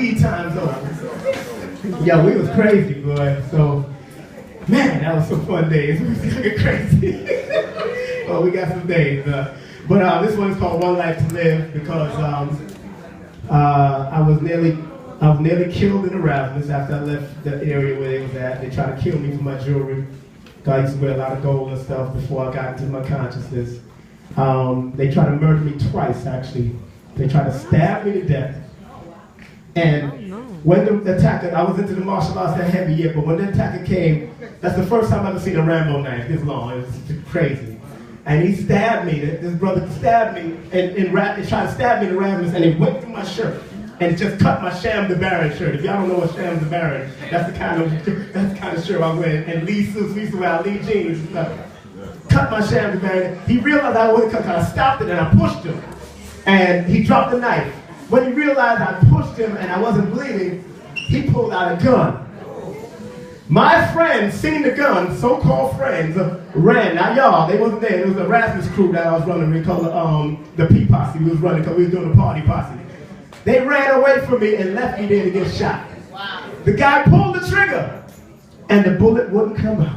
lead time's over. Yeah, we was crazy, boy. So, man, that was some fun days. We was looking crazy. Well, we got some days. But this one's called One Life to Live because I was nearly killed in Erasmus after I left the area where they was at. They tried to kill me for my jewelry. I used to wear a lot of gold and stuff before I got into my consciousness. They tried to murder me twice, actually. They tried to stab me to death. And when the attacker, I was into the martial arts that heavy yet, but when the attacker came, that's the first time I've ever seen a Rambo knife this long. It was crazy. And he stabbed me, this brother stabbed me, and he tried to stab me in Erasmus, and it went through my shirt. And just cut my Sham the Baron shirt. If y'all don't know what Sham the Baron, that's the kind of shirt I wear. And Lee suits, we used to wear Lee jeans and stuff. Cut my Sham the Baron. He realized I wouldn't cut, I stopped it and I pushed him. And he dropped the knife. When he realized I pushed him and I wasn't bleeding, he pulled out a gun. My friends seen the gun, so-called friends, ran. Now y'all, they wasn't there. It was the Erasmus crew that I was running. We called it the P Posse. We was running because we was doing the party posse. They ran away from me and left me there to get shot. Wow. The guy pulled the trigger, and the bullet wouldn't come out.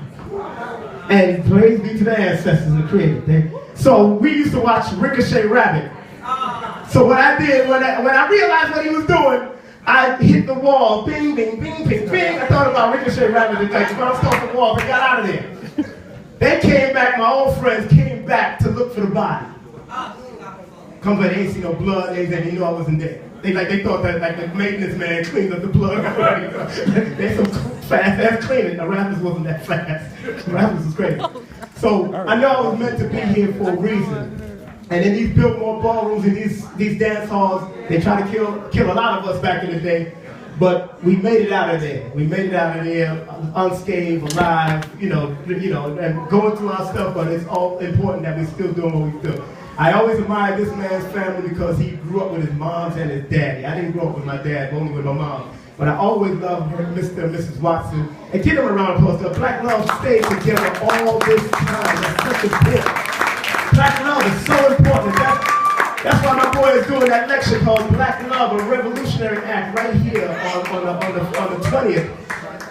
And praise be to the ancestors and the creator. So we used to watch Ricochet Rabbit. So what I did, when I realized what he was doing, I hit the wall, bing, bing, bing, bing, bing. I thought about Ricochet Rabbit today. So I was off the wall, they got out of there. They came back, my old friends came back to look for the body. Come but they ain't see no blood, they didn't know I wasn't dead. They thought that like the maintenance man cleaned up the blood. They some fast cleaning. Erasmus wasn't that fast. Erasmus was crazy. So I know I was meant to be here for a reason. And in these Biltmore ballrooms and these dance halls, they try to kill a lot of us back in the day. But we made it out of there. We made it out of there unscathed, alive, you know, and going through our stuff. But it's all important that we still doing what we do. I always admired this man's family because he grew up with his moms and his daddy. I didn't grow up with my dad, but only with my mom. But I always loved her, Mr. and Mrs. Watson. And give them a round of applause. Black love stayed together all this time. That's such a gift. Black love is so important. That's why my boy is doing that lecture called Black Love, a Revolutionary Act, right here on the 20th.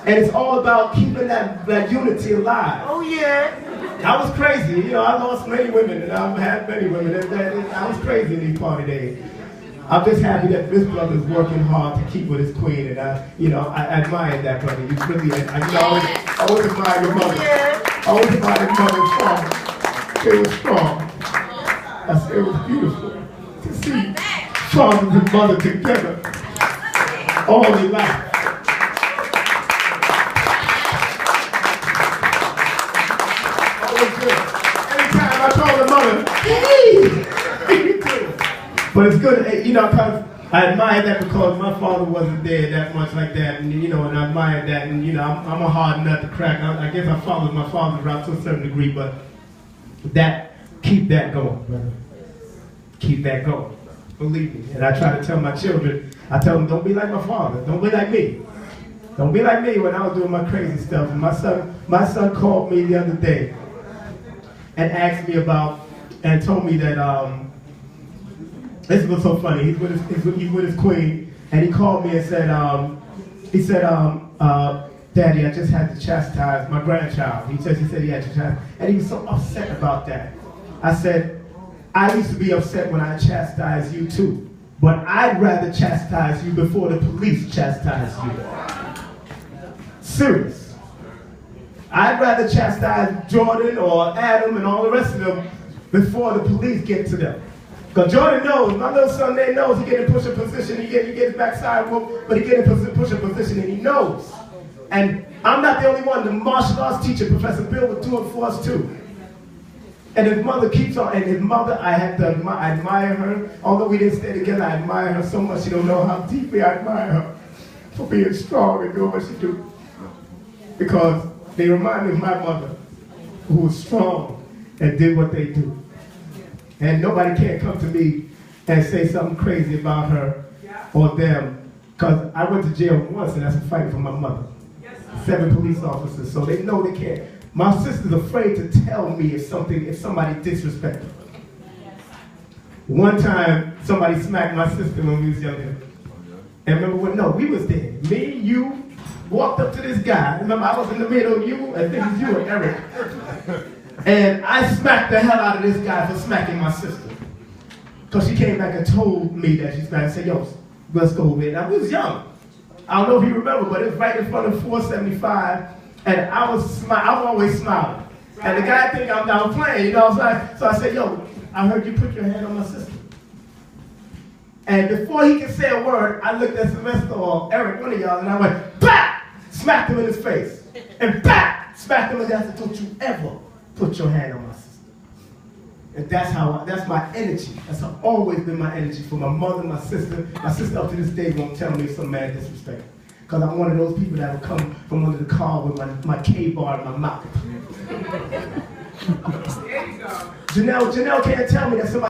And it's all about keeping that unity alive. Oh yeah. I was crazy, you know, I lost many women, and I've had many women, I was crazy in these party days. I'm just happy that this brother's working hard to keep with his queen, and I admire that brother. You really, I always admire your mother. I always admire your mother. It was strong. It was beautiful to see father and mother together all their life. Anytime I told the mother, hey! But it's good, you know, I admire that because my father wasn't there that much like that, and you know, and I admire that, and you know, I'm a hard nut to crack. I guess I followed my father's route to a certain degree, but keep that going, brother. Keep that going. Believe me. And I try to tell my children, I tell them, don't be like my father. Don't be like me. Don't be like me when I was doing my crazy stuff. And my son called me the other day and asked me about, and told me that, this was so funny, he's with his queen, and he called me and said, Daddy, I just had to chastise my grandchild. He said he had to chastise, and he was so upset about that. I said, I used to be upset when I chastised you too, but I'd rather chastise you before the police chastise you. Serious. I'd rather chastise Jordan or Adam and all the rest of them before the police get to them. Because Jordan knows, my little son there knows he get in push-up position, he get his backside whoop, but he get in push-up position and he knows. And I'm not the only one, the martial arts teacher, Professor Bill, would do it for us too. And his mother keeps on, and his mother, I admire her. Although we didn't stay together, I admire her so much, you don't know how deeply I admire her for being strong and doing what she do. Because they remind me of my mother, who was strong and did what they do. And nobody can come to me and say something crazy about her or them. Because I went to jail once, and that's a fight for my mother. 7 police officers, so they know they can't. My sister's afraid to tell me if somebody disrespected her. One time, somebody smacked my sister when we was younger. And remember when, no, we was there. Me, you, walked up to this guy. Remember, I was in the middle, you, I think it was you and Eric. And I smacked the hell out of this guy for smacking my sister. Because she came back and told me that she smacked. I said, yo, let's go over there. Now, we was young. I don't know if you remember, but it was right in front of 475. And I was always smiling. And the guy think I'm down playing, you know what I'm saying? So I said, yo, I heard you put your hand on my sister. And before he could say a word, I looked at Sylvester or Eric, one of y'all, and I went, bah! Smacked him in his face. And bah! Smacked him in the face. I said, don't you ever put your hand on my sister. And that's my energy. That's always been my energy for my mother, my sister. My sister up to this day won't tell me some mad disrespect. Because I'm one of those people that will come from under the car with my K-bar in my mouth. There you go. Janelle can't tell me that somebody